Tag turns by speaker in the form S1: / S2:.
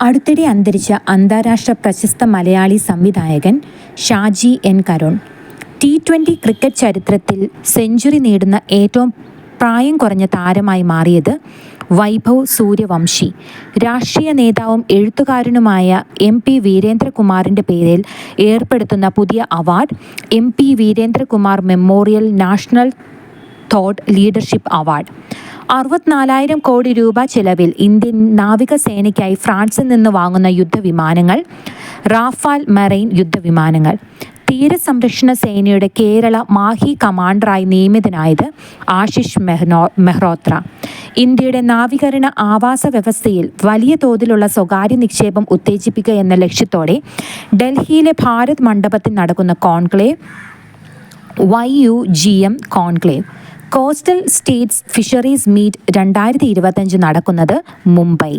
S1: അടുത്തിടെ അന്തരിച്ച അന്താരാഷ്ട്ര പ്രശസ്ത മലയാളി സംവിധായകൻ Shaji N Karun. T20 cricket ചരിത്രത്തിൽ സെഞ്ചുറി നേടുന്ന ഏറ്റവും പ്രായം കുറഞ്ഞ താരമായി മാറിയത് വൈഭവ് സൂര്യവംശി. രാഷ്ട്രീയ നേതാവും എഴുത്തുകാരനുമായ MP വീരേന്ദ്രകുമാറിൻ്റെ പേരിൽ ഏർപ്പെടുത്തുന്ന പുതിയ award MP Veerendrakumar memorial national thought leadership award. 64,000 കോടി രൂപ ചെലവിൽ ഇന്ത്യൻ നാവികസേനയ്ക്കായി ഫ്രാൻസിൽ നിന്ന് വാങ്ങുന്ന യുദ്ധവിമാനങ്ങൾ റാഫാൽ മറൈൻ യുദ്ധവിമാനങ്ങൾ. തീരസംരക്ഷണ സേനയുടെ കേരള മാഹി കമാൻഡറായി നിയമിതനായത് ആശിഷ് മെഹ്റോത്ര. ഇന്ത്യയുടെ നാവികരണ ആവാസ വ്യവസ്ഥയിൽ വലിയ തോതിലുള്ള സ്വകാര്യ നിക്ഷേപം ഉത്തേജിപ്പിക്കുക എന്ന ലക്ഷ്യത്തോടെ ഡൽഹിയിലെ ഭാരത് മണ്ഡപത്തിൽ നടക്കുന്ന conclave YUGM conclave. Coastal states fisheries meet 2025 നടക്കുന്നത് മുംബൈ.